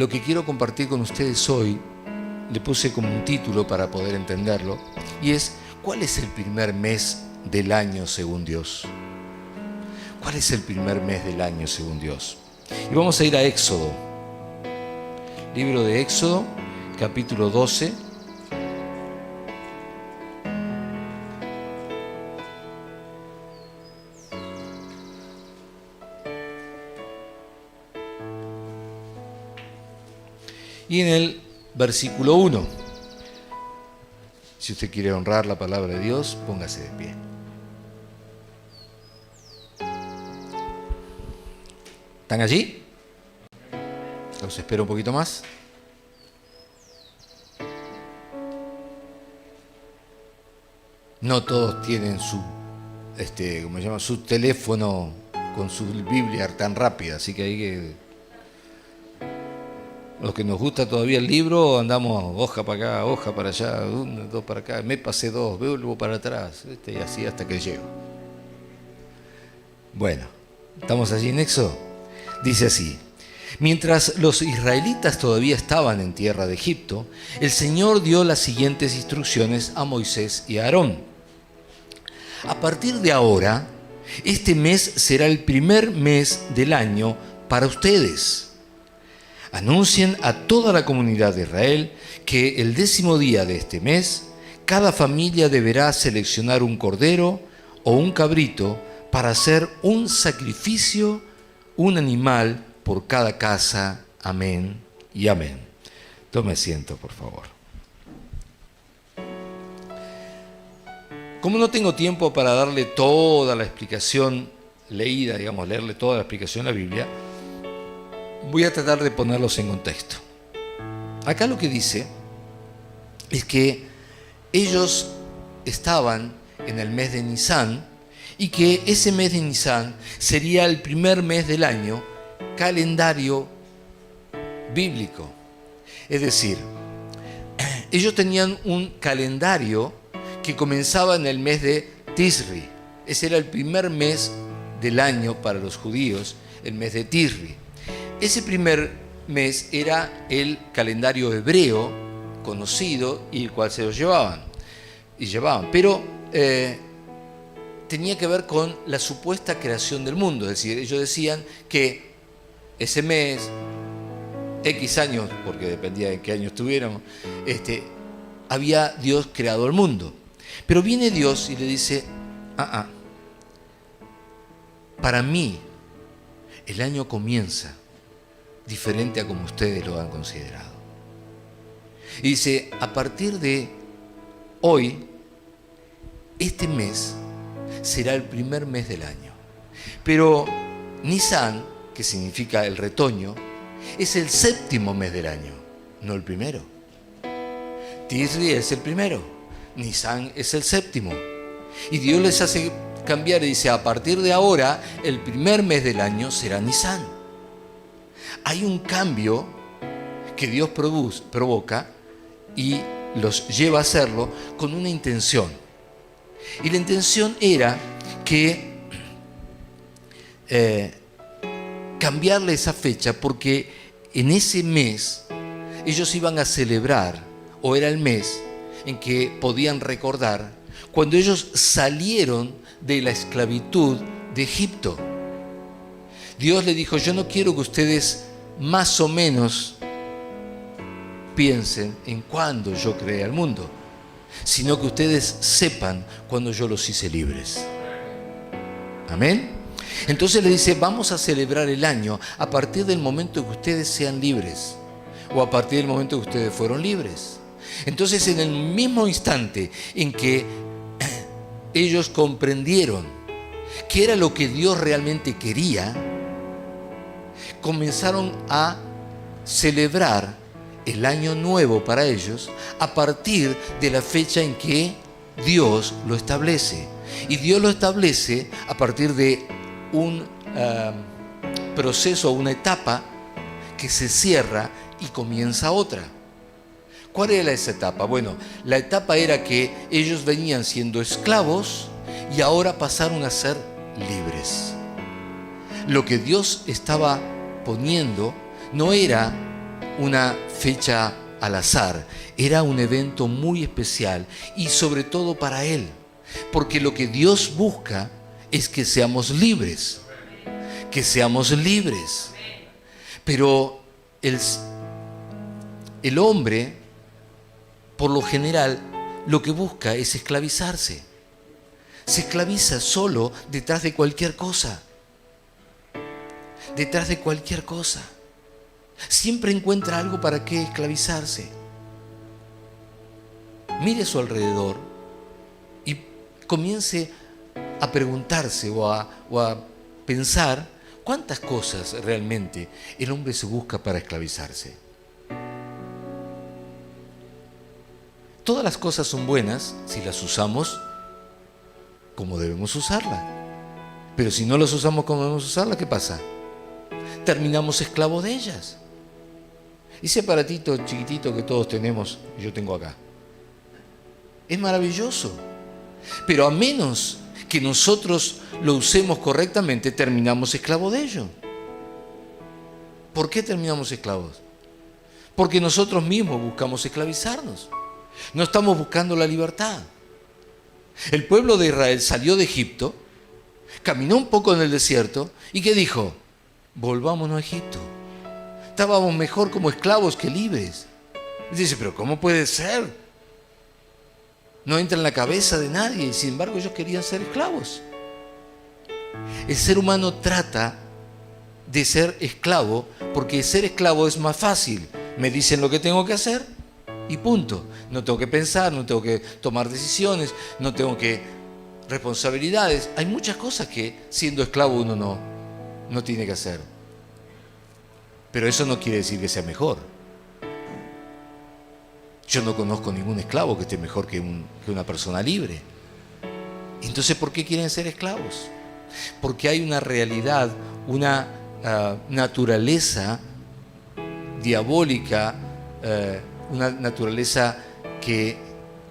lo que quiero compartir con ustedes hoy, le puse como un título para poder entenderlo, y es: ¿cuál es el primer mes del año según Dios? ¿Cuál es el primer mes del año según Dios? Y vamos a ir a Éxodo, libro de Éxodo, capítulo 12. Y en el versículo 1, si usted quiere honrar la palabra de Dios, póngase de pie. ¿Están allí? Los espero un poquito más. No todos tienen su teléfono con su Biblia tan rápida, así que hay que... Los que nos gusta todavía el libro, andamos hoja para acá, hoja para allá, dos para acá, me pasé dos, vuelvo para atrás, y así hasta que llego. Bueno, ¿estamos allí en Éxodo? Dice así: mientras los israelitas todavía estaban en tierra de Egipto, el Señor dio las siguientes instrucciones a Moisés y a Aarón. A partir de ahora, este mes será el primer mes del año para ustedes. Anuncien a toda la comunidad de Israel que el 10º día de este mes, cada familia deberá seleccionar un cordero o un cabrito para hacer un sacrificio, un animal por cada casa. Amén y amén. Tome asiento, por favor. Como no tengo tiempo para darle toda la explicación leída, leerle toda la explicación de la Biblia, voy a tratar de ponerlos en contexto. Acá lo que dice es que ellos estaban en el mes de Nisán y que ese mes de Nisán sería el primer mes del año, calendario bíblico. Es decir, ellos tenían un calendario que comenzaba en el mes de Tisri. Ese era el primer mes del año para los judíos, el mes de Tisri. Ese primer mes era el calendario hebreo conocido y el cual se los llevaban. Pero tenía que ver con la supuesta creación del mundo. Es decir, ellos decían que ese mes, X años, porque dependía de qué año estuviéramos, había Dios creado el mundo. Pero viene Dios y le dice: para mí el año comienza diferente a como ustedes lo han considerado. Y dice: a partir de hoy, este mes será el primer mes del año. Pero Nisán, que significa el retoño, es el 7º mes del año, no el primero. Tisri es el primero, Nisán es el 7º. Y Dios les hace cambiar y dice: a partir de ahora, el primer mes del año será Nisán. Hay un cambio que Dios provoca y los lleva a hacerlo con una intención. Y la intención era que cambiarle esa fecha, porque en ese mes ellos iban a celebrar, o era el mes en que podían recordar cuando ellos salieron de la esclavitud de Egipto. Dios le dijo: yo no quiero que ustedes más o menos piensen en cuándo yo creé el mundo, sino que ustedes sepan cuándo yo los hice libres. Amén. Entonces le dice: vamos a celebrar el año a partir del momento que ustedes sean libres, o a partir del momento que ustedes fueron libres. Entonces, en el mismo instante en que ellos comprendieron qué era lo que Dios realmente quería, comenzaron a celebrar el año nuevo para ellos a partir de la fecha en que Dios lo establece. Y Dios lo establece a partir de un proceso, una etapa que se cierra y comienza otra. ¿Cuál era esa etapa? Bueno, la etapa era que ellos venían siendo esclavos y ahora pasaron a ser libres. Lo que Dios estaba poniendo no era una fecha al azar, era un evento muy especial y sobre todo para Él, porque lo que Dios busca es que seamos libres, que seamos libres. Pero el hombre, por lo general, lo que busca es esclavizarse. Se esclaviza solo detrás de cualquier cosa. Detrás de cualquier cosa. Siempre encuentra algo para qué esclavizarse. Mire a su alrededor y comience a preguntarse o a pensar cuántas cosas realmente el hombre se busca para esclavizarse. Todas las cosas son buenas si las usamos como debemos usarlas. Pero si no las usamos como debemos usarlas, ¿qué pasa? Terminamos esclavos de ellas. Ese aparatito chiquitito que todos tenemos, yo tengo acá, es maravilloso. Pero a menos que nosotros lo usemos correctamente, terminamos esclavos de ello. ¿Por qué terminamos esclavos? Porque nosotros mismos buscamos esclavizarnos. No estamos buscando la libertad. El pueblo de Israel salió de Egipto, caminó un poco en el desierto y ¿qué dijo? Volvámonos a Egipto. Estábamos mejor como esclavos que libres. Y dice, pero ¿cómo puede ser? No entra en la cabeza de nadie y sin embargo ellos querían ser esclavos. El ser humano trata de ser esclavo porque ser esclavo es más fácil. Me dicen lo que tengo que hacer y punto. No tengo que pensar, no tengo que tomar decisiones, no tengo que responsabilidades. Hay muchas cosas que siendo esclavo uno no tiene que hacer. Pero eso no quiere decir que sea mejor. Yo no conozco ningún esclavo que esté mejor que una persona libre. Entonces, ¿por qué quieren ser esclavos? Porque hay una realidad, una naturaleza diabólica, una naturaleza que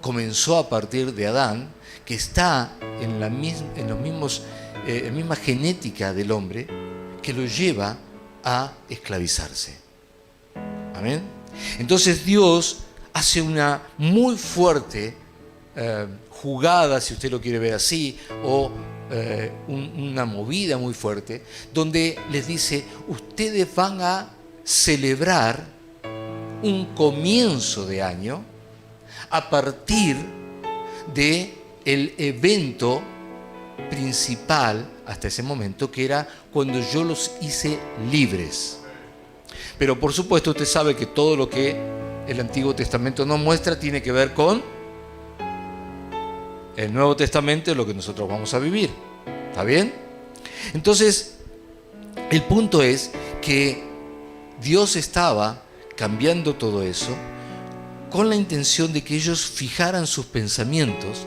comenzó a partir de Adán, que está en la misma genética del hombre, que lo lleva a esclavizarse. Amén. Entonces Dios hace una muy fuerte jugada, si usted lo quiere ver así, o una movida muy fuerte, donde les dice, ustedes van a celebrar un comienzo de año a partir del evento principal hasta ese momento, que era cuando yo los hice libres. Pero por supuesto usted sabe que todo lo que el Antiguo Testamento nos muestra tiene que ver con el Nuevo Testamento, lo que nosotros vamos a vivir. ¿Está bien? Entonces, el punto es que Dios estaba cambiando todo eso con la intención de que ellos fijaran sus pensamientos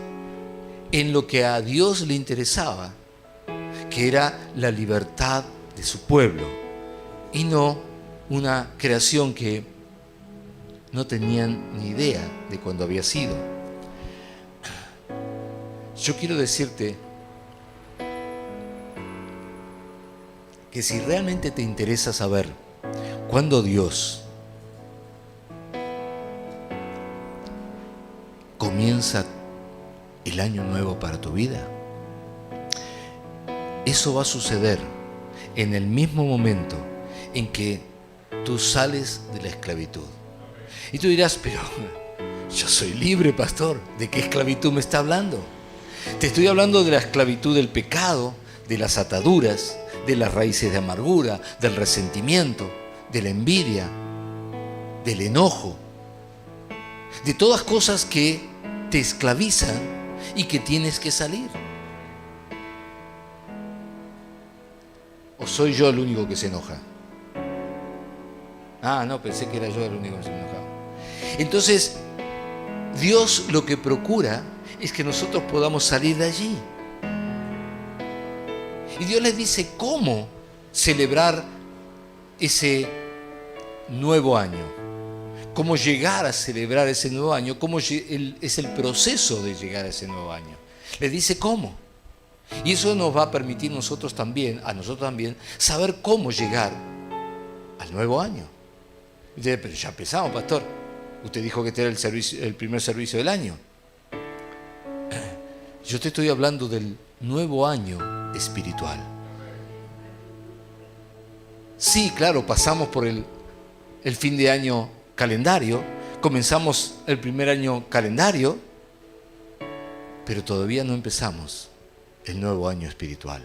en lo que a Dios le interesaba, que era la libertad de su pueblo, y no una creación que no tenían ni idea de cuándo había sido. Yo quiero decirte que si realmente te interesa saber cuándo Dios comienza el año nuevo para tu vida, eso va a suceder en el mismo momento en que tú sales de la esclavitud. Y tú dirás, pero yo soy libre, pastor. ¿De qué esclavitud me está hablando? Te estoy hablando de la esclavitud del pecado, de las ataduras, de las raíces de amargura, del resentimiento, de la envidia, del enojo, de todas cosas que te esclavizan y que tienes que salir. ¿O soy yo el único que se enoja? Ah, no, pensé que era yo el único que se enojaba. Entonces, Dios lo que procura es que nosotros podamos salir de allí. Y Dios les dice cómo celebrar ese nuevo año, cómo llegar a celebrar ese nuevo año, cómo es el proceso de llegar a ese nuevo año. Les dice cómo. Y eso nos va a permitir a nosotros también, saber cómo llegar al nuevo año. Dice, pero ya empezamos, pastor. Usted dijo que este era el primer servicio del año. Yo te estoy hablando del nuevo año espiritual. Sí, claro, pasamos por el fin de año calendario, comenzamos el primer año calendario, pero todavía no empezamos el nuevo año espiritual.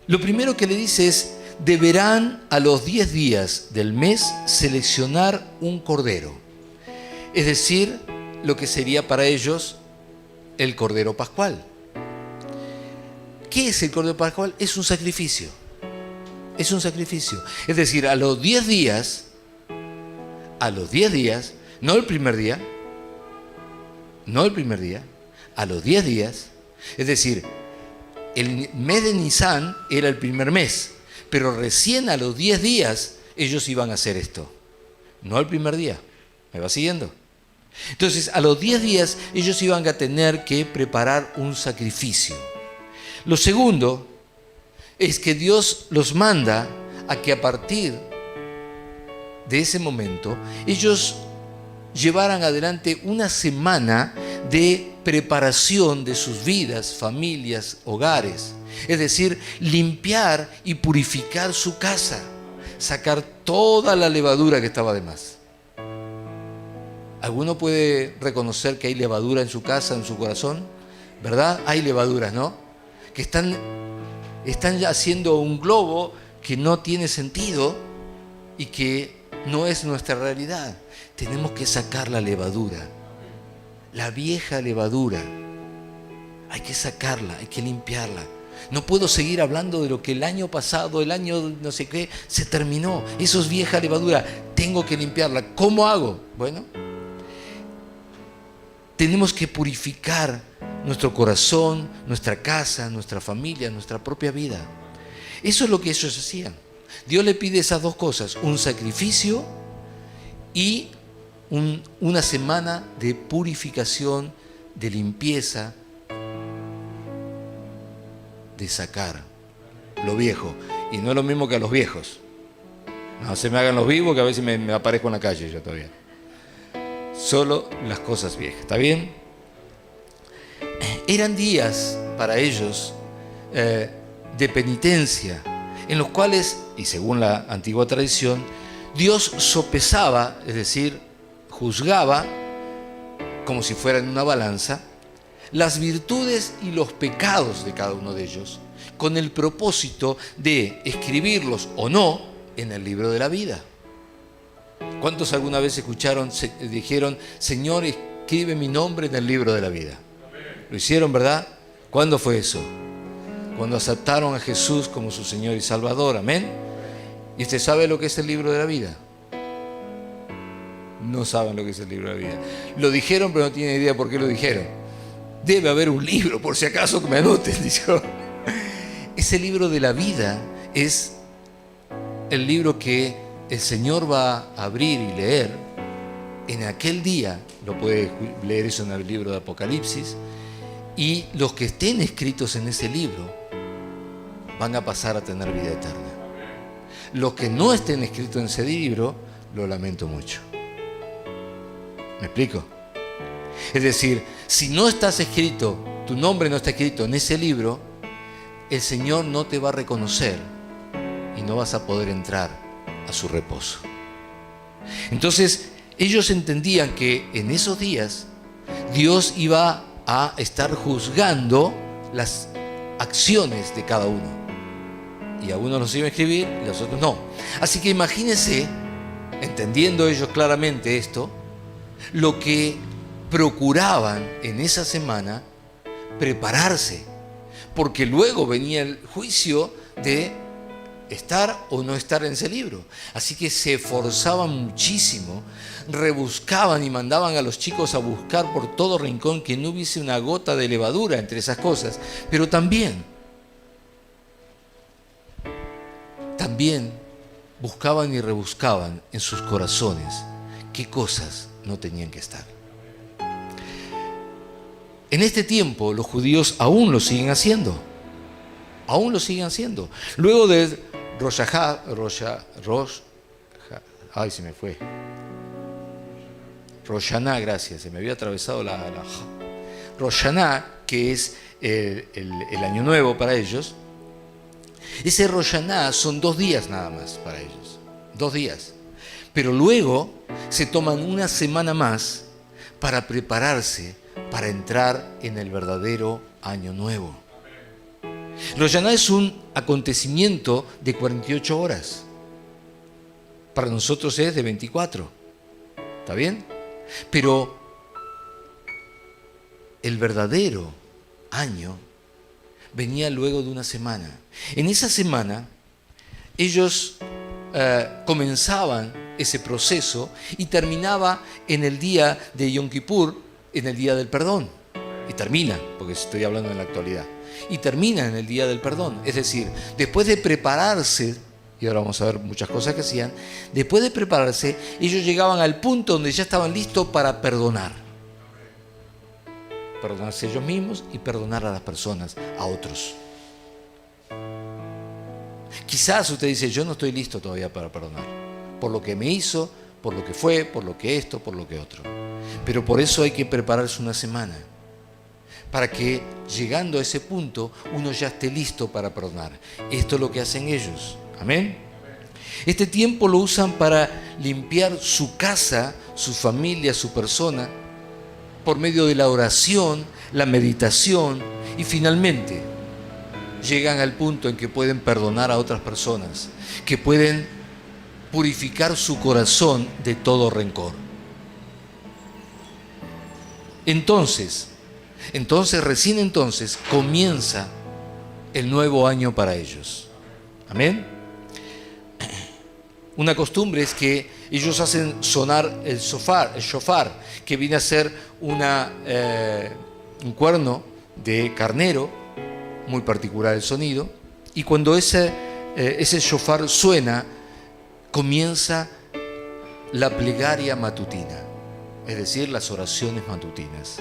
Lo primero que le dice es, deberán a los 10 días del mes seleccionar un cordero, es decir, lo que sería para ellos el cordero pascual. ¿Qué es el cordero pascual? Es un sacrificio. Es un sacrificio. Es decir, a los 10 días, no el primer día, a los 10 días, es decir, el mes de Nisan era el primer mes, pero recién a los 10 días ellos iban a hacer esto. No el primer día. ¿Me va siguiendo? Entonces, a los 10 días ellos iban a tener que preparar un sacrificio. Lo segundo es que Dios los manda a que a partir de ese momento ellos llevaran adelante una semana de preparación de sus vidas, familias, hogares. Es decir, limpiar y purificar su casa, sacar toda la levadura que estaba de más. ¿Alguno puede reconocer que hay levadura en su casa, en su corazón? ¿Verdad? Hay levaduras, ¿no? Que están ya haciendo un globo que no tiene sentido y que no es nuestra realidad. Tenemos que sacar la levadura, la vieja levadura. Hay que sacarla, hay que limpiarla. No puedo seguir hablando de lo que el año pasado, el año no sé qué, se terminó. Eso es vieja levadura. Tengo que limpiarla. ¿Cómo hago? Bueno, tenemos que purificar nuestro corazón, nuestra casa, nuestra familia, nuestra propia vida. Eso es lo que ellos hacían. Dios le pide esas dos cosas, un sacrificio y una semana de purificación, de limpieza, de sacar lo viejo. Y no es lo mismo que a los viejos. No se me hagan los vivos, que a veces me aparezco en la calle yo todavía. Solo las cosas viejas, ¿está bien? Eran días para ellos de penitencia, en los cuales, y según la antigua tradición, Dios sopesaba, es decir, juzgaba, como si fuera en una balanza, las virtudes y los pecados de cada uno de ellos, con el propósito de escribirlos o no en el libro de la vida. ¿Cuántos alguna vez dijeron, Señor, escribe mi nombre en el libro de la vida? Lo hicieron, ¿verdad? ¿Cuándo fue eso? Cuando aceptaron a Jesús como su Señor y Salvador, amén. ¿Y usted sabe lo que es el libro de la vida? No saben lo que es el libro de la vida. Lo dijeron, pero no tienen idea por qué lo dijeron. Debe haber un libro, por si acaso, que me anoten, dijo. Ese libro de la vida es el libro que el Señor va a abrir y leer en aquel día. Lo puede leer eso en el libro de Apocalipsis. Y los que estén escritos en ese libro van a pasar a tener vida eterna. Los que no estén escritos en ese libro, lo lamento mucho. ¿Me explico? Es decir, si no estás escrito, tu nombre no está escrito en ese libro, el Señor no te va a reconocer y no vas a poder entrar a su reposo. Entonces, ellos entendían que en esos días Dios iba a estar juzgando las acciones de cada uno. Y a unos los iba a escribir y a los otros no. Así que imagínense, entendiendo ellos claramente esto, lo que procuraban en esa semana prepararse, porque luego venía el juicio de estar o no estar en ese libro. Así que se esforzaban muchísimo, rebuscaban y mandaban a los chicos a buscar por todo rincón que no hubiese una gota de levadura entre esas cosas, pero también buscaban y rebuscaban en sus corazones qué cosas no tenían que estar. En este tiempo los judíos aún lo siguen haciendo. Aún lo siguen haciendo. Luego de Ay, se me fue. Rosh Hashanah, gracias, se me había atravesado la Rosh Hashanah, que es el año nuevo para ellos. Ese Rosh Hashanah son 2 días nada más para ellos, 2 días. Pero luego se toman una semana más para prepararse para entrar en el verdadero año nuevo. Rosh Hashanah es un acontecimiento de 48 horas. Para nosotros es de 24. ¿Está bien? Pero el verdadero año venía luego de una semana. En esa semana ellos comenzaban ese proceso y terminaba en el día de Yom Kippur, en el día del perdón. Y termina, porque estoy hablando en la actualidad. Y termina en el día del perdón. Es decir, después de prepararse, y ahora vamos a ver muchas cosas que hacían, después de prepararse, ellos llegaban al punto donde ya estaban listos para perdonar. Perdonarse ellos mismos y perdonar a las personas, a otros. Quizás usted dice, yo no estoy listo todavía para perdonar, por lo que me hizo, por lo que fue, por lo que esto, por lo que otro. Pero por eso hay que prepararse una semana, para que llegando a ese punto uno ya esté listo para perdonar. Esto es lo que hacen ellos. Amén. Este tiempo lo usan para limpiar su casa, su familia, su persona, por medio de la oración, la meditación y finalmente llegan al punto en que pueden perdonar a otras personas, que pueden purificar su corazón de todo rencor. Entonces, recién entonces comienza el nuevo año para ellos. Amén. Una costumbre es que ellos hacen sonar el shofar, que viene a ser un cuerno de carnero, muy particular el sonido, y cuando ese shofar suena, comienza la plegaria matutina, es decir, las oraciones matutinas.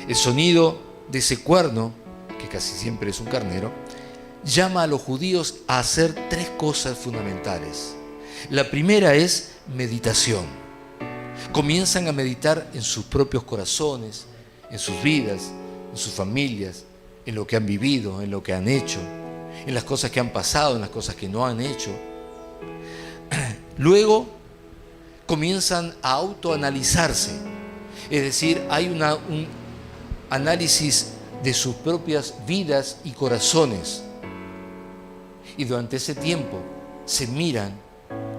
El sonido de ese cuerno, que casi siempre es un carnero, llama a los judíos a hacer 3 cosas fundamentales. La primera es meditación. Comienzan a meditar en sus propios corazones, en sus vidas, en sus familias, en lo que han vivido, en lo que han hecho, en las cosas que han pasado, en las cosas que no han hecho. Luego comienzan a autoanalizarse, es decir, hay un análisis de sus propias vidas y corazones. Y durante ese tiempo se miran,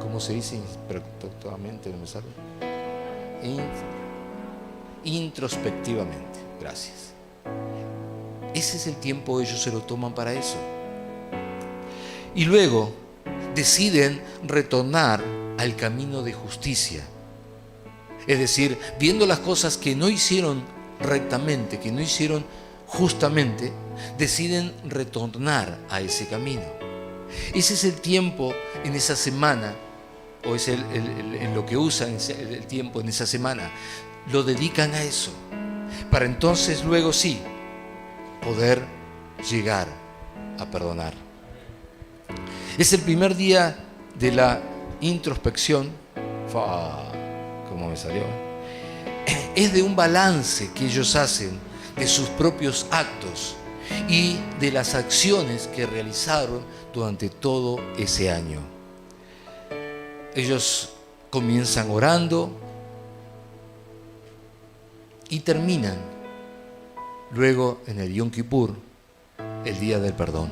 ¿cómo se dice? Introspectivamente, no me sale. Introspectivamente, gracias. Ese es el tiempo, ellos se lo toman para eso. Y luego deciden retornar al camino de justicia. Es decir, viendo las cosas que no hicieron rectamente, que no hicieron justamente, deciden retornar a ese camino. Ese es el tiempo en esa semana, o es en lo que usan el tiempo en esa semana. Lo dedican a eso, para entonces luego sí poder llegar a perdonar. Es el primer día de la introspección. ¿Cómo me salió? Es de un balance que ellos hacen de sus propios actos y de las acciones que realizaron durante todo ese año. Ellos comienzan orando y terminan luego en el Yom Kippur, el día del perdón.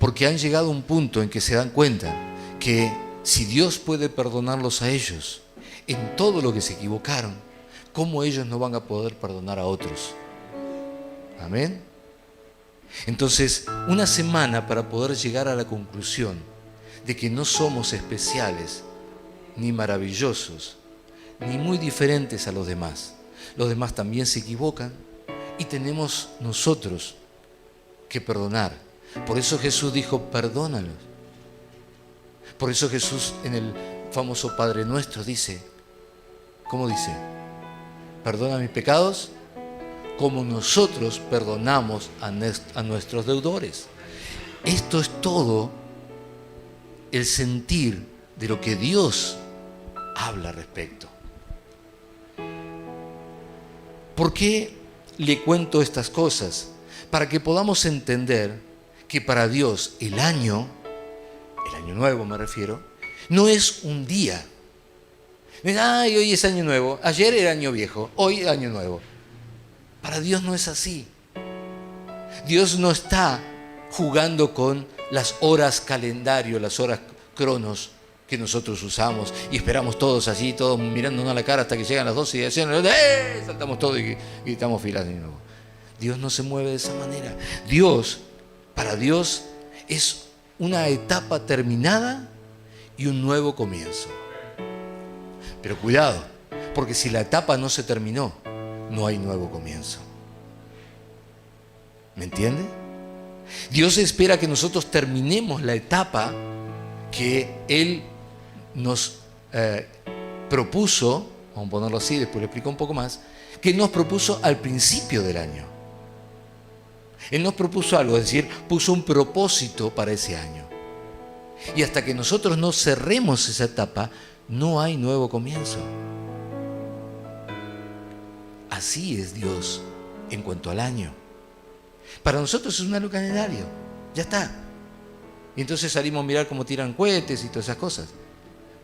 Porque han llegado a un punto en que se dan cuenta que si Dios puede perdonarlos a ellos en todo lo que se equivocaron, ¿cómo ellos no van a poder perdonar a otros? Amén. Entonces, una semana para poder llegar a la conclusión de que no somos especiales, ni maravillosos, ni muy diferentes a los demás. Los demás también se equivocan y tenemos nosotros que perdonar. Por eso Jesús dijo, perdónalos. Por eso Jesús en el famoso Padre Nuestro dice, ¿cómo dice? Perdona mis pecados como nosotros perdonamos a nuestros deudores. Esto es todo el sentir de lo que Dios habla al respecto. ¿Por qué le cuento estas cosas? Para que podamos entender que para Dios el año nuevo me refiero, no es un día. Ay, hoy es año nuevo, ayer era año viejo, hoy es año nuevo. Para Dios no es así. Dios no está jugando con las horas calendario, las horas cronos que nosotros usamos y esperamos todos así, todos mirándonos a la cara hasta que llegan las 12 y decimos, saltamos todos y gritamos filas de nuevo. Dios no se mueve de esa manera. Para Dios es una etapa terminada y un nuevo comienzo. Pero cuidado, porque si la etapa no se terminó, no hay nuevo comienzo. ¿Me entiende? Dios espera que nosotros terminemos la etapa que Él nos propuso, vamos a ponerlo así, después le explico un poco más, que Él nos propuso al principio del año. Él nos propuso algo, es decir, puso un propósito para ese año. Y hasta que nosotros no cerremos esa etapa, no hay nuevo comienzo. Así es Dios en cuanto al año. Para nosotros es un año calendario, ya está. Y entonces salimos a mirar cómo tiran cohetes y todas esas cosas.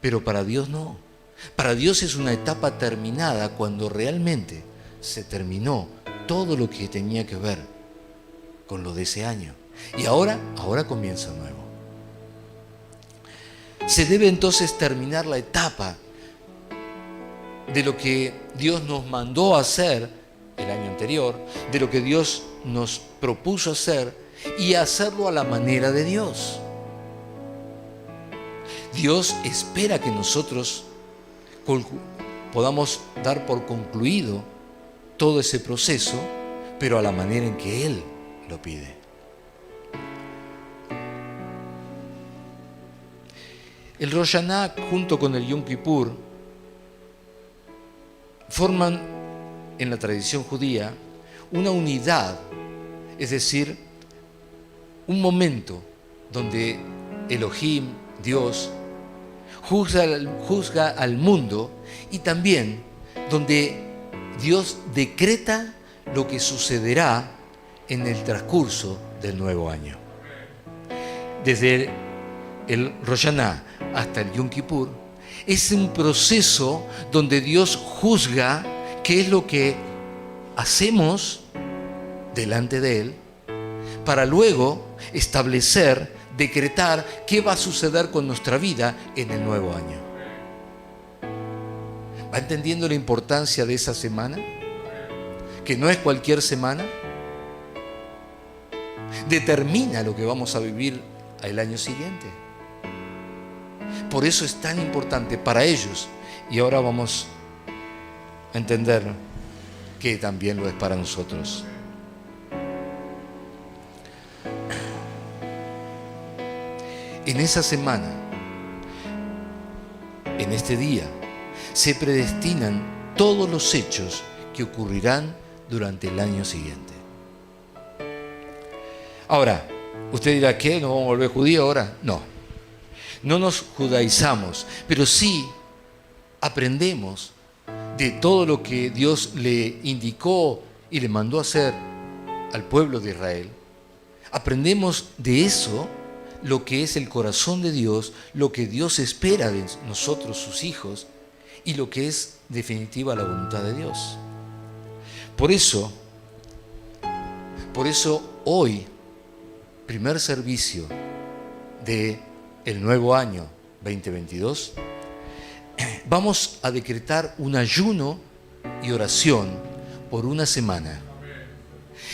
Pero para Dios no. Para Dios es una etapa terminada cuando realmente se terminó todo lo que tenía que ver con lo de ese año. Y ahora comienza nuevo. Se debe entonces terminar la etapa de lo que Dios nos mandó a hacer el año anterior, de lo que Dios nos propuso hacer y hacerlo a la manera de Dios. Dios espera que nosotros podamos dar por concluido todo ese proceso, pero a la manera en que Él lo pide. El Rosh Hashanah junto con el Yom Kippur forman en la tradición judía una unidad, es decir, un momento donde Elohim, Dios, juzga al mundo y también donde Dios decreta lo que sucederá en el transcurso del nuevo año. Desde el Rosh Hashanah hasta el Yom Kippur es un proceso donde Dios juzga qué es lo que hacemos delante de Él para luego establecer, decretar qué va a suceder con nuestra vida en el nuevo año. ¿Va entendiendo la importancia de esa semana? Que no es cualquier semana. Determina lo que vamos a vivir el año siguiente. Por eso es tan importante para ellos. Y ahora vamos a entender que también lo es para nosotros. En esa semana, en este día, se predestinan todos los hechos que ocurrirán durante el año siguiente. Ahora, usted dirá, ¿qué? ¿Nos vamos a volver judíos ahora? No nos judaizamos, pero sí aprendemos de todo lo que Dios le indicó y le mandó hacer al pueblo de Israel. Aprendemos de eso lo que es el corazón de Dios, lo que Dios espera de nosotros, sus hijos, y lo que es definitiva la voluntad de Dios. Por eso hoy, primer servicio del nuevo año 2022, vamos a decretar un ayuno y oración por una semana.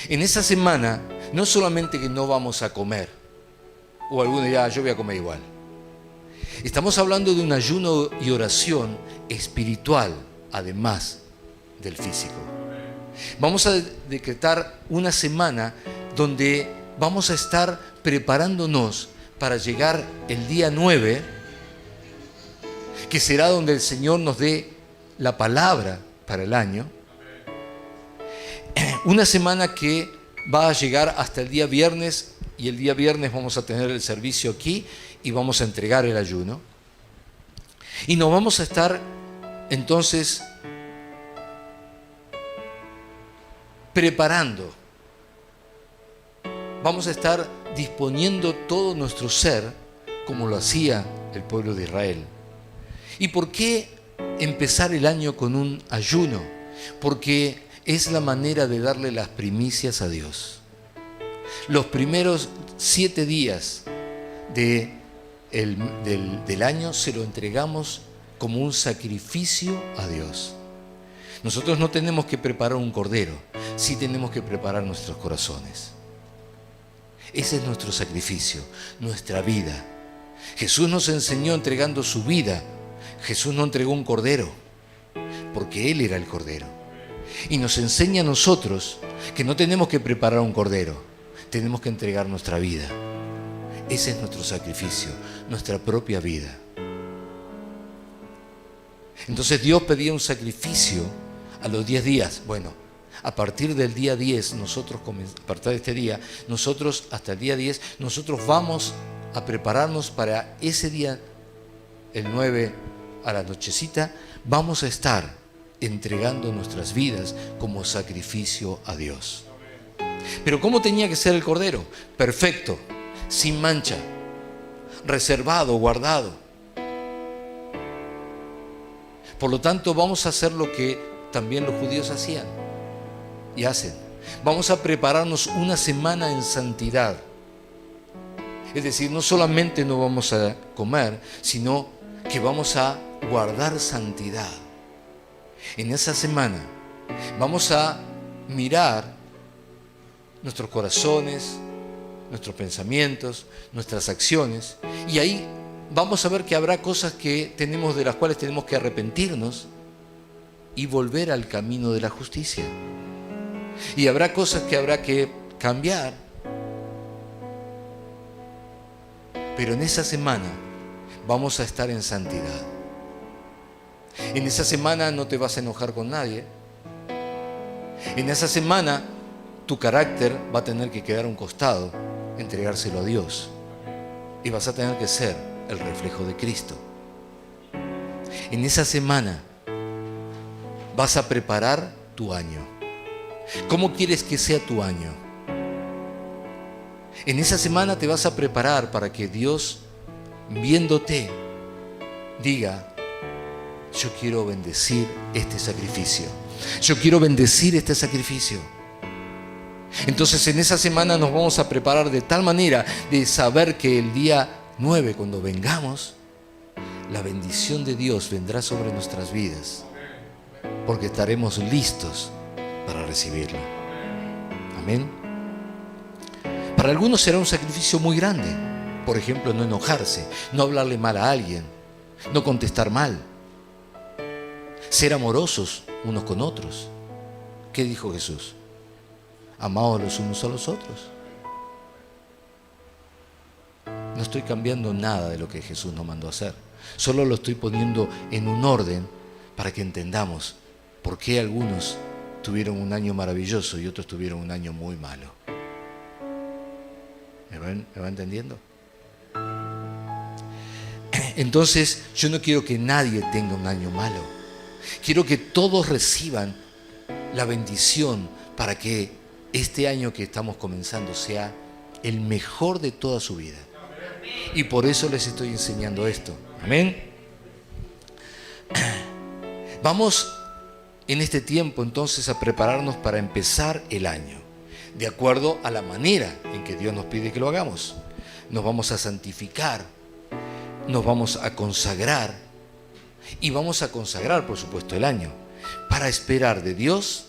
En esa semana, no solamente que no vamos a comer, o alguno dirá, yo voy a comer igual. Estamos hablando de un ayuno y oración espiritual, además del físico. Vamos a decretar una semana donde vamos a estar preparándonos para llegar el día 9, que será donde el Señor nos dé la palabra para el año. Una semana que va a llegar hasta el día viernes, y el día viernes vamos a tener el servicio aquí, y vamos a entregar el ayuno. Y nos vamos a estar entonces preparando. Vamos a estar disponiendo todo nuestro ser como lo hacía el pueblo de Israel. ¿Y por qué empezar el año con un ayuno? Porque es la manera de darle las primicias a Dios. Los primeros 7 días del año se lo entregamos como un sacrificio a Dios. Nosotros no tenemos que preparar un cordero, sí tenemos que preparar nuestros corazones. Ese es nuestro sacrificio, nuestra vida. Jesús nos enseñó entregando su vida. Jesús no entregó un cordero, porque Él era el cordero. Y nos enseña a nosotros que no tenemos que preparar un cordero, tenemos que entregar nuestra vida. Ese es nuestro sacrificio, nuestra propia vida. Entonces Dios pedía un sacrificio a los 10 días. Bueno, a partir del día 10, a partir de este día, nosotros hasta el día 10, nosotros vamos a prepararnos para ese día, el 9 a la nochecita, vamos a estar entregando nuestras vidas como sacrificio a Dios. Pero ¿cómo tenía que ser el cordero? Perfecto, sin mancha, reservado, guardado. Por lo tanto, vamos a hacer lo que también los judíos hacían y hacen. Vamos a prepararnos una semana en santidad. Es decir, no solamente no vamos a comer, sino que vamos a guardar santidad. En esa semana vamos a mirar nuestros corazones, nuestros pensamientos, nuestras acciones, y ahí vamos a ver que habrá cosas de las cuales tenemos que arrepentirnos y volver al camino de la justicia. Y habrá cosas que habrá que cambiar. Pero en esa semana vamos a estar en santidad. En esa semana no te vas a enojar con nadie. En esa semana tu carácter va a tener que quedar a un costado, entregárselo a Dios. Y vas a tener que ser el reflejo de Cristo. En esa semana vas a preparar tu año. ¿Cómo quieres que sea tu año? En esa semana te vas a preparar para que Dios, viéndote, diga: yo quiero bendecir este sacrificio. Yo quiero bendecir este sacrificio. Entonces en esa semana nos vamos a preparar de tal manera de saber que el día 9, cuando vengamos, la bendición de Dios vendrá sobre nuestras vidas, porque estaremos listos para recibirla. Amén. Para algunos será un sacrificio muy grande. Por ejemplo, no enojarse, no hablarle mal a alguien, no contestar mal, ser amorosos unos con otros. ¿Qué dijo Jesús? Amaos los unos a los otros. No estoy cambiando nada de lo que Jesús nos mandó a hacer. Solo lo estoy poniendo en un orden para que entendamos por qué algunos tuvieron un año maravilloso y otros tuvieron un año muy malo. ¿Me va entendiendo? Entonces, yo no quiero que nadie tenga un año malo. Quiero que todos reciban la bendición para que este año que estamos comenzando sea el mejor de toda su vida. Y por eso les estoy enseñando esto. Amén. Vamos en este tiempo entonces a prepararnos para empezar el año, de acuerdo a la manera en que Dios nos pide que lo hagamos. Nos vamos a santificar, nos vamos a consagrar, y vamos a consagrar, por supuesto, el año, para esperar de Dios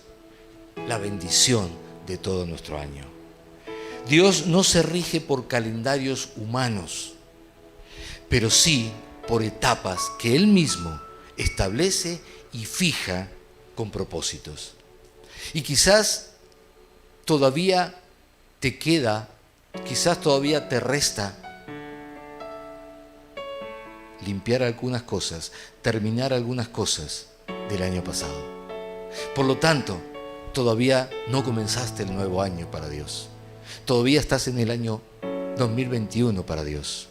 la bendición de todo nuestro año. Dios no se rige por calendarios humanos, pero sí por etapas que Él mismo establece y fija con propósitos. Y quizás todavía te queda, quizás todavía te resta limpiar algunas cosas, terminar algunas cosas del año pasado. Por lo tanto, todavía no comenzaste el nuevo año para Dios. Todavía estás en el año 2021 para Dios.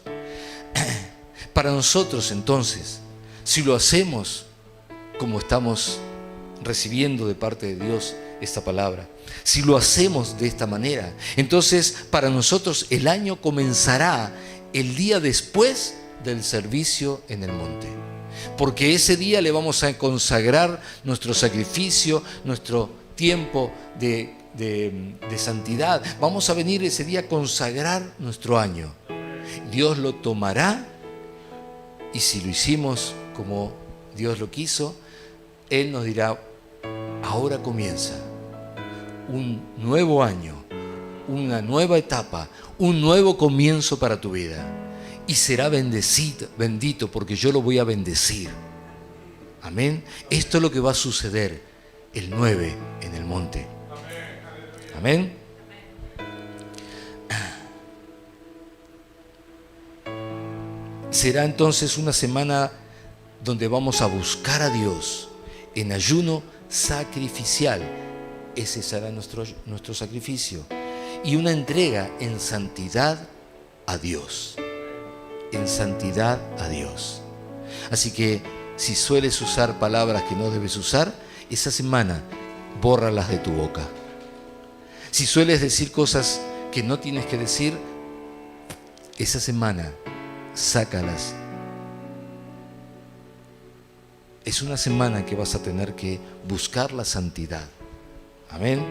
Para nosotros entonces, si lo hacemos como estamos recibiendo de parte de Dios esta palabra, si lo hacemos de esta manera, entonces para nosotros el año comenzará el día después del servicio en el monte. Porque ese día le vamos a consagrar nuestro sacrificio, nuestro tiempo de santidad. Vamos a venir ese día a consagrar nuestro año. Dios lo tomará y si lo hicimos como Dios lo quiso, Él nos dirá: ahora comienza un nuevo año, una nueva etapa, un nuevo comienzo para tu vida. Y será bendecido, bendito, porque yo lo voy a bendecir. Amén. Esto es lo que va a suceder el 9 en el monte. Amén. Será entonces una semana donde vamos a buscar a Dios en ayuno sacrificial. Ese será nuestro sacrificio. Y una entrega en santidad a Dios. En santidad a Dios. Así que si sueles usar palabras que no debes usar, esa semana bórralas de tu boca. Si sueles decir cosas que no tienes que decir, esa semana sácalas. Es una semana que vas a tener que buscar la santidad. Amén.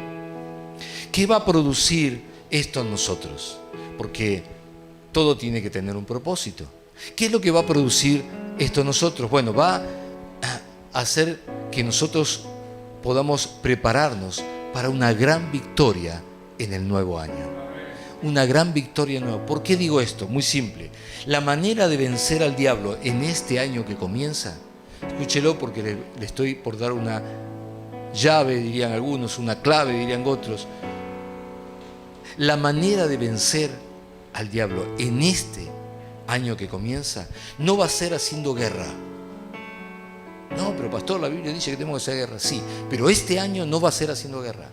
¿Qué va a producir esto en nosotros? Porque todo tiene que tener un propósito. ¿Qué es lo que va a producir esto en nosotros? Bueno, va a hacer que nosotros podamos prepararnos para una gran victoria en el nuevo año. Una gran victoria nueva. ¿Por qué digo esto? Muy simple. La manera de vencer al diablo en este año que comienza, escúchelo porque le estoy por dar una llave, dirían algunos, una clave, dirían otros. La manera de vencer al diablo en este año que comienza no va a ser haciendo guerra. No, pero pastor, la Biblia dice que tenemos que hacer guerra. Sí, pero este año no va a ser haciendo guerra.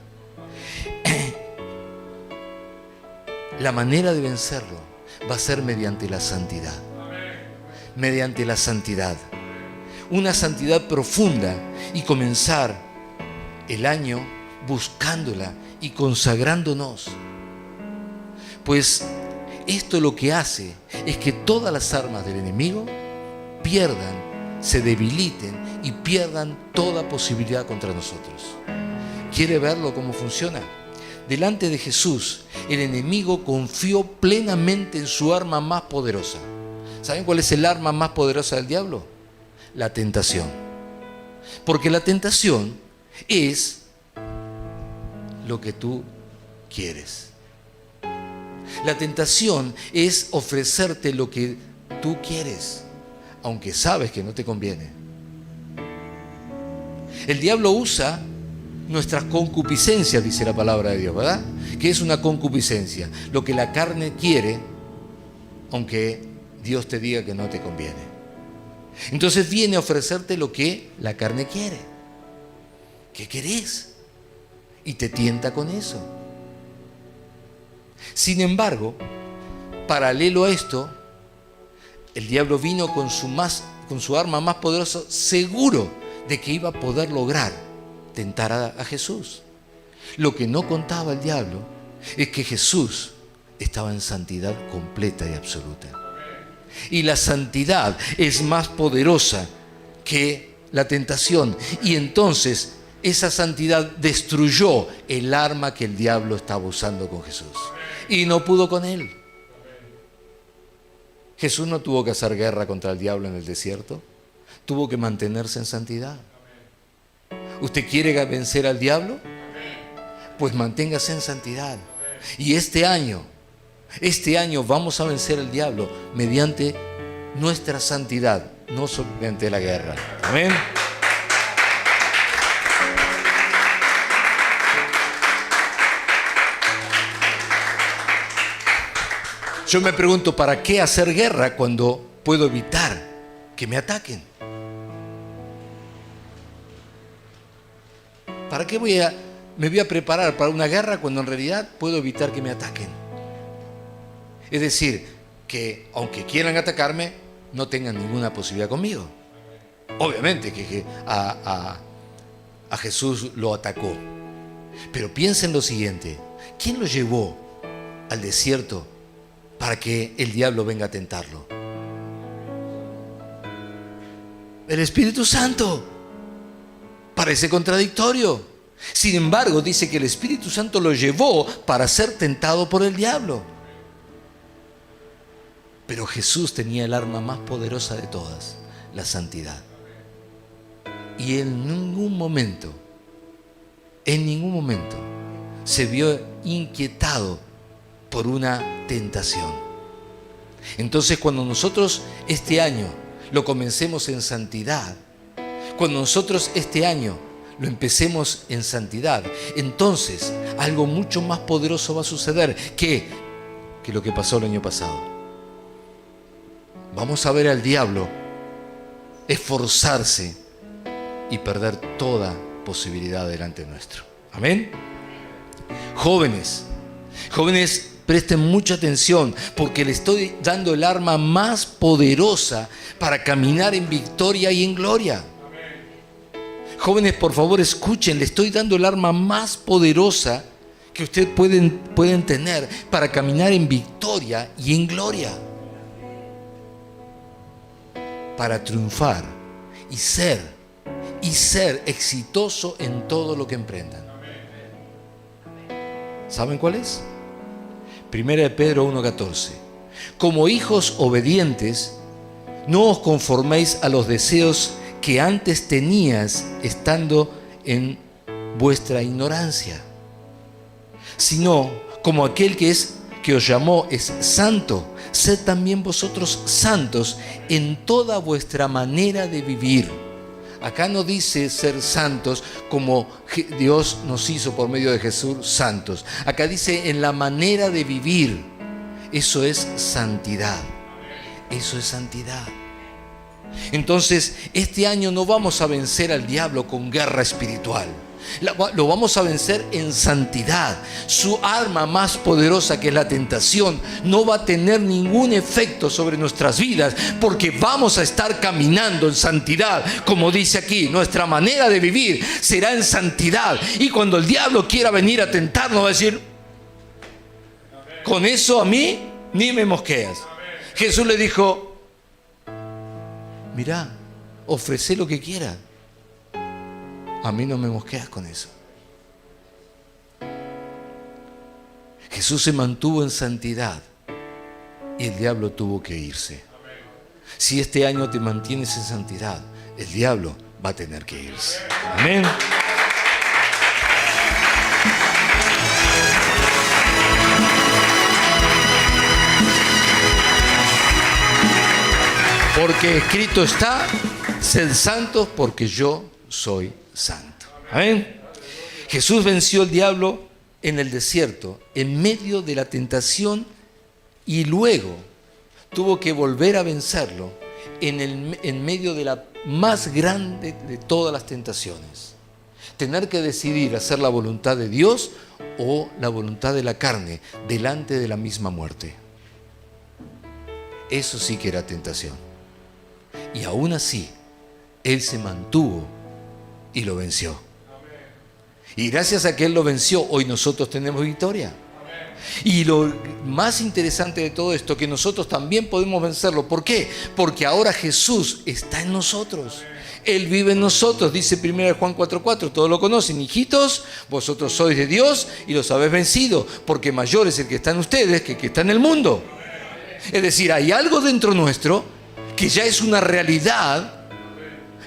La manera de vencerlo va a ser mediante la santidad. Mediante la santidad. Una santidad profunda y comenzar el año buscándola y consagrándonos. Pues esto lo que hace es que todas las armas del enemigo pierdan, se debiliten y pierdan toda posibilidad contra nosotros. ¿Quiere verlo cómo funciona? Delante de Jesús, el enemigo confió plenamente en su arma más poderosa. ¿Saben cuál es el arma más poderosa del diablo? La tentación. Porque la tentación es lo que tú quieres. La tentación es ofrecerte lo que tú quieres, aunque sabes que no te conviene. El diablo usa nuestras concupiscencias, dice la palabra de Dios, ¿verdad? ¿Qué es una concupiscencia? Lo que la carne quiere, aunque Dios te diga que no te conviene. Entonces viene a ofrecerte lo que la carne quiere. ¿Qué querés? Y te tienta con eso. Sin embargo, paralelo a esto, el diablo vino con su arma más poderosa, seguro de que iba a poder lograr tentar a Jesús. Lo que no contaba el diablo es que Jesús estaba en santidad completa y absoluta. Y la santidad es más poderosa que la tentación. Y entonces esa santidad destruyó el arma que el diablo estaba usando con Jesús. Y no pudo con él. Jesús no tuvo que hacer guerra contra el diablo en el desierto. Tuvo que mantenerse en santidad. ¿Usted quiere vencer al diablo? Pues manténgase en santidad. Y este año vamos a vencer al diablo mediante nuestra santidad, no solamente la guerra. Amén. Yo me pregunto, ¿para qué hacer guerra cuando puedo evitar que me ataquen? ¿Para qué me voy a preparar para una guerra cuando en realidad puedo evitar que me ataquen? Es decir, que aunque quieran atacarme, no tengan ninguna posibilidad conmigo. Obviamente que a Jesús lo atacó. Pero piensen lo siguiente: ¿quién lo llevó al desierto para que el diablo venga a tentarlo? El Espíritu Santo. Parece contradictorio. Sin embargo, dice que el Espíritu Santo lo llevó para ser tentado por el diablo. Pero Jesús tenía el arma más poderosa de todas, la santidad. Y en ningún momento se vio inquietado por una tentación. Entonces, cuando nosotros este año lo comencemos en santidad, cuando nosotros este año lo empecemos en santidad, entonces algo mucho más poderoso va a suceder que lo que pasó el año pasado. Vamos a ver al diablo esforzarse y perder toda posibilidad delante nuestro. Amén. Jóvenes, presten mucha atención, porque le estoy dando el arma más poderosa para caminar en victoria y en gloria. Jóvenes, por favor, escuchen, le estoy dando el arma más poderosa que ustedes pueden tener para caminar en victoria y en gloria. Para triunfar y ser exitoso en todo lo que emprendan. ¿Saben cuál es? 1 Pedro 1:14. Como hijos obedientes, no os conforméis a los deseos que antes tenías estando en vuestra ignorancia, sino como aquel que os llamó es santo, sed también vosotros santos en toda vuestra manera de vivir. Acá no dice ser santos como Dios nos hizo por medio de Jesús santos. Acá dice en la manera de vivir. Eso es santidad. Eso es santidad. Entonces, este año no vamos a vencer al diablo con guerra espiritual. Lo vamos a vencer en santidad. Su arma más poderosa, que es la tentación, no va a tener ningún efecto sobre nuestras vidas, porque vamos a estar caminando en santidad. Como dice aquí, nuestra manera de vivir será en santidad. Y cuando el diablo quiera venir a tentarnos, va a decir: con eso a mí ni me mosqueas. Jesús le dijo: mirá, ofrece lo que quieras, a mí no me mosqueas con eso. Jesús se mantuvo en santidad y el diablo tuvo que irse. Si este año te mantienes en santidad, el diablo va a tener que irse. Amén. Porque escrito está: sed santos porque yo soy santo. Amén. Jesús venció al diablo en el desierto, en medio de la tentación, y luego tuvo que volver a vencerlo en medio de la más grande de todas las tentaciones. Tener que decidir hacer la voluntad de Dios o la voluntad de la carne delante de la misma muerte. Eso sí que era tentación. Y aún así, Él se mantuvo y lo venció. Y gracias a que Él lo venció, hoy nosotros tenemos victoria. Y lo más interesante de todo esto, que nosotros también podemos vencerlo. ¿Por qué? Porque ahora Jesús está en nosotros. Él vive en nosotros. Dice 1 Juan 4:4, todos lo conocen: hijitos, vosotros sois de Dios y los habéis vencido, porque mayor es el que está en ustedes que el que está en el mundo. Es decir, hay algo dentro nuestro que ya es una realidad,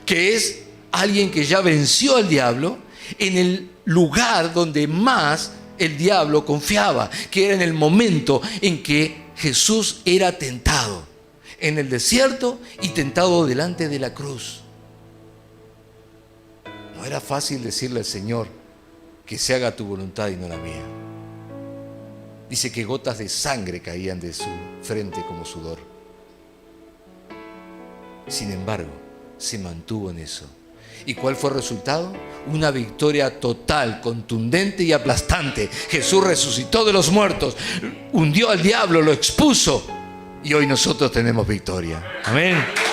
que es alguien que ya venció al diablo en el lugar donde más el diablo confiaba, que era en el momento en que Jesús era tentado, en el desierto y tentado delante de la cruz. No era fácil decirle al Señor: que se haga tu voluntad y no la mía. Dice que gotas de sangre caían de su frente como sudor. Sin embargo, se mantuvo en eso. ¿Y cuál fue el resultado? Una victoria total, contundente y aplastante. Jesús resucitó de los muertos, hundió al diablo, lo expuso y hoy nosotros tenemos victoria. Amén.